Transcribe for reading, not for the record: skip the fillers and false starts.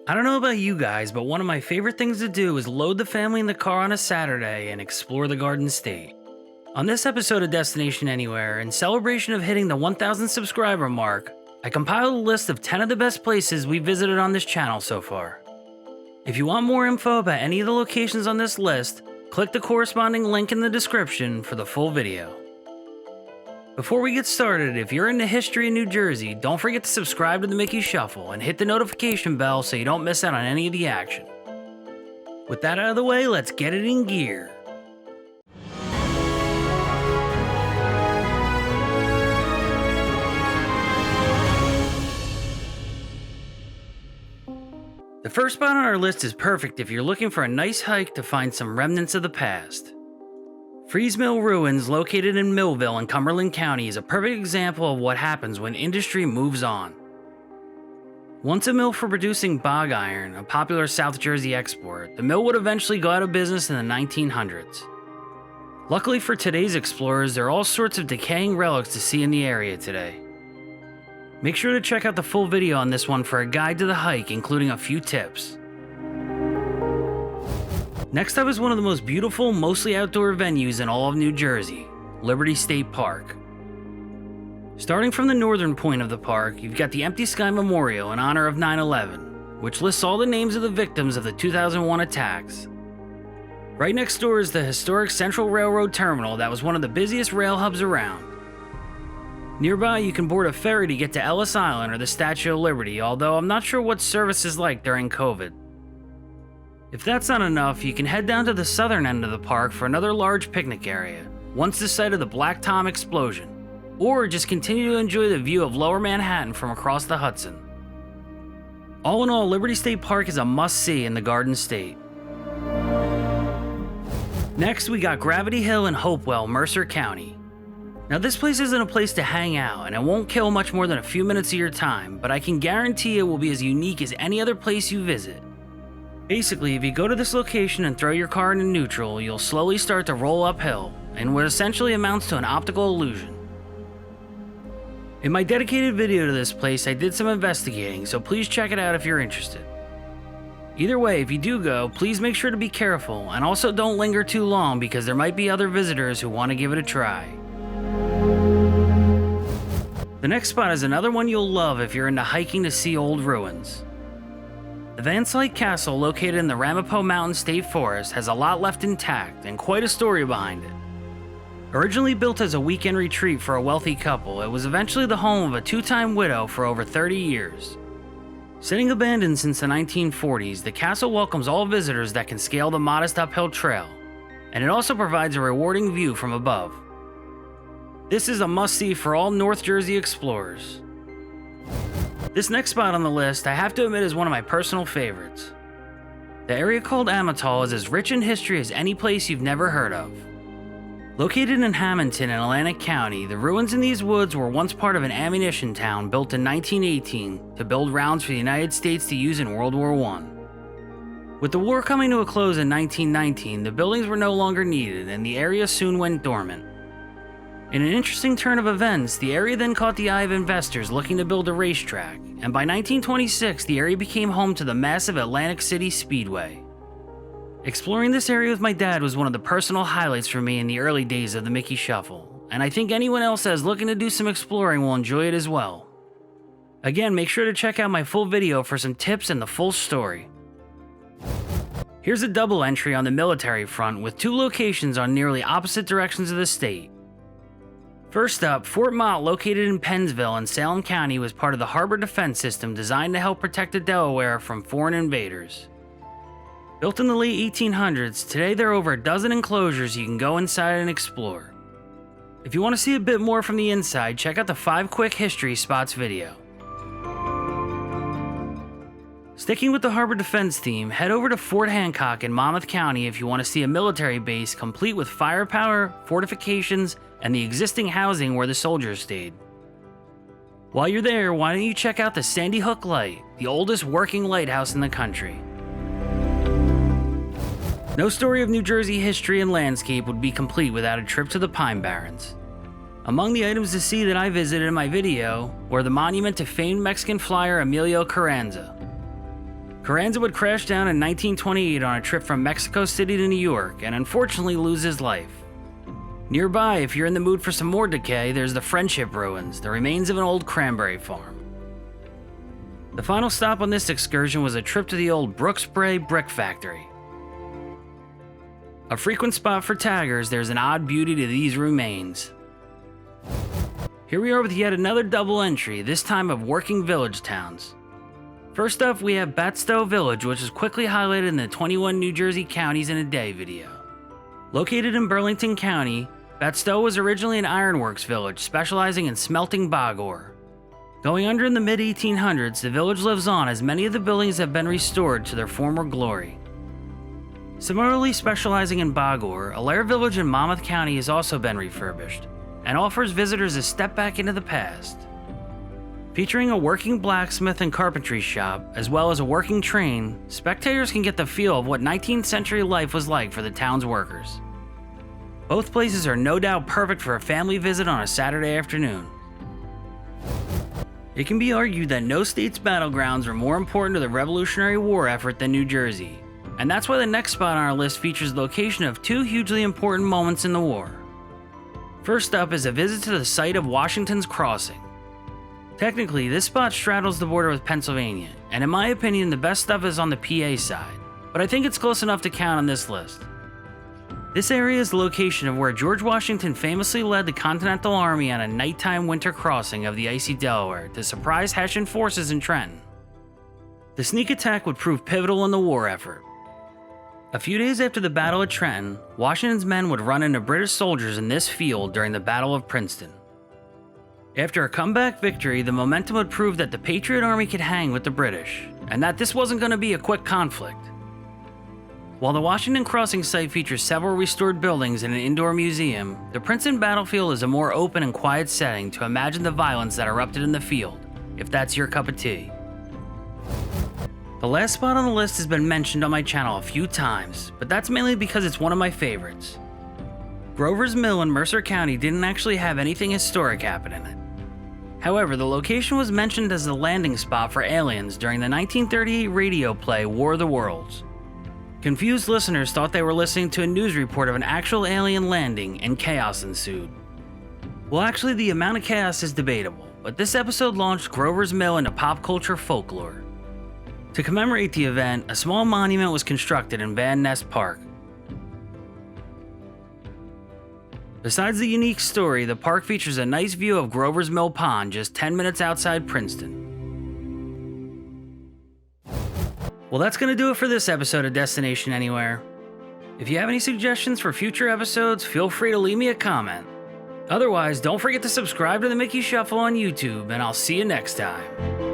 I don't know about you guys, but one of my favorite things to do is load the family in the car on a Saturday and explore the Garden State. On this episode of Destination Anywhere, in celebration of hitting the 1,000 subscriber mark, I compiled a list of 10 of the best places we visited on this channel so far. If you want more info about any of the locations on this list, click the corresponding link in the description for the full video. Before we get started, if you're into history in New Jersey, don't forget to subscribe to the Mickey Shuffle and hit the notification bell so you don't miss out on any of the action. With that out of the way, let's get it in gear. The first spot on our list is perfect if you're looking for a nice hike to find some remnants of the past. Freeze Mill Ruins, located in Millville in Cumberland County, is a perfect example of what happens when industry moves on. Once a mill for producing bog iron, a popular South Jersey export, the mill would eventually go out of business in the 1900s. Luckily for today's explorers, there are all sorts of decaying relics to see in the area today. Make sure to check out the full video on this one for a guide to the hike, including a few tips. Next up is one of the most beautiful, mostly outdoor venues in all of New Jersey, Liberty State Park. Starting from the northern point of the park, you've got the Empty Sky Memorial in honor of 9/11, which lists all the names of the victims of the 2001 attacks. Right next door is the historic Central Railroad Terminal that was one of the busiest rail hubs around. Nearby, you can board a ferry to get to Ellis Island or the Statue of Liberty, although I'm not sure what service is like during COVID. If that's not enough, you can head down to the southern end of the park for another large picnic area, once the site of the Black Tom explosion, or just continue to enjoy the view of Lower Manhattan from across the Hudson. All in all, Liberty State Park is a must-see in the Garden State. Next, we got Gravity Hill in Hopewell, Mercer County. Now, this place isn't a place to hang out, and it won't kill much more than a few minutes of your time, but I can guarantee it will be as unique as any other place you visit. Basically, if you go to this location and throw your car into neutral, you'll slowly start to roll uphill, in what essentially amounts to an optical illusion. In my dedicated video to this place, I did some investigating, so please check it out if you're interested. Either way, if you do go, please make sure to be careful, and also don't linger too long because there might be other visitors who want to give it a try. The next spot is another one you'll love if you're into hiking to see old ruins. The SLYKE Castle, located in the Ramapo Mountain State Forest, has a lot left intact and quite a story behind it. Originally built as a weekend retreat for a wealthy couple, it was eventually the home of a two-time widow for over 30 years. Sitting abandoned since the 1940s, the castle welcomes all visitors that can scale the modest uphill trail, and it also provides a rewarding view from above. This is a must-see for all North Jersey explorers. This next spot on the list, I have to admit, is one of my personal favorites. The area called AMATOL is as rich in history as any place you've never heard of. Located in Hammonton in Atlantic County, the ruins in these woods were once part of an ammunition town built in 1918 to build rounds for the United States to use in World War I. With the war coming to a close in 1919, the buildings were no longer needed and the area soon went dormant. In an interesting turn of events, the area then caught the eye of investors looking to build a racetrack, and by 1926 the area became home to the massive Atlantic City Speedway. Exploring this area with my dad was one of the personal highlights for me in the early days of the Mickey Shuffle, and I think anyone else that is looking to do some exploring will enjoy it as well. Again, make sure to check out my full video for some tips and the full story. Here's a double entry on the military front with two locations on nearly opposite directions of the state. First up, Fort Mott, located in Pennsville in Salem County, was part of the harbor defense system designed to help protect the Delaware from foreign invaders. Built in the late 1800s, today there are over a dozen enclosures you can go inside and explore. If you want to see a bit more from the inside, check out the 5 Quick History Spots video. Sticking with the harbor defense theme, head over to Fort Hancock in Monmouth County if you want to see a military base complete with firepower, fortifications, and the existing housing where the soldiers stayed. While you're there, why don't you check out the Sandy Hook Light, the oldest working lighthouse in the country. No story of New Jersey history and landscape would be complete without a trip to the Pine Barrens. Among the items to see that I visited in my video were the monument to famed Mexican flyer Emilio Carranza. Carranza would crash down in 1928 on a trip from Mexico City to New York and unfortunately lose his life. Nearby, if you're in the mood for some more decay, there's the Friendship Ruins, the remains of an old cranberry farm. The final stop on this excursion was a trip to the old Brooksbury Brick Factory. A frequent spot for taggers, there's an odd beauty to these remains. Here we are with yet another double entry, this time of working village towns. First up, we have BATSTO Village, which is quickly highlighted in the 21 New Jersey counties in a day video. Located in Burlington County, BATSTO was originally an ironworks village specializing in smelting bog ore. Going under in the mid-1800s, the village lives on as many of the buildings have been restored to their former glory. Similarly specializing in bog ore, ALLAIRE Village in Monmouth County has also been refurbished and offers visitors a step back into the past. Featuring a working blacksmith and carpentry shop, as well as a working train, spectators can get the feel of what 19th century life was like for the town's workers. Both places are no doubt perfect for a family visit on a Saturday afternoon. It can be argued that no state's battlegrounds were more important to the Revolutionary War effort than New Jersey, and that's why the next spot on our list features the location of two hugely important moments in the war. First up is a visit to the site of Washington's Crossing. Technically, this spot straddles the border with Pennsylvania, and in my opinion, the best stuff is on the PA side, but I think it's close enough to count on this list. This area is the location of where George Washington famously led the Continental Army on a nighttime winter crossing of the icy Delaware to surprise Hessian forces in Trenton. The sneak attack would prove pivotal in the war effort. A few days after the Battle of Trenton, Washington's men would run into British soldiers in this field during the Battle of Princeton. After a comeback victory, the momentum would prove that the Patriot Army could hang with the British, and that this wasn't going to be a quick conflict. While the Washington Crossing site features several restored buildings and an indoor museum, the Princeton battlefield is a more open and quiet setting to imagine the violence that erupted in the field, if that's your cup of tea. The last spot on the list has been mentioned on my channel a few times, but that's mainly because it's one of my favorites. Grover's Mill in Mercer County didn't actually have anything historic happen in it. However, the location was mentioned as the landing spot for aliens during the 1938 radio play War of the Worlds. Confused listeners thought they were listening to a news report of an actual alien landing, and chaos ensued. Well, actually, the amount of chaos is debatable, but this episode launched Grover's Mill into pop culture folklore. To commemorate the event, a small monument was constructed in Van Ness Park. Besides the unique story, the park features a nice view of Grover's Mill Pond just 10 minutes outside Princeton. Well, that's going to do it for this episode of Destination Anywhere. If you have any suggestions for future episodes, feel free to leave me a comment. Otherwise, don't forget to subscribe to the Mickey Shuffle on YouTube, and I'll see you next time.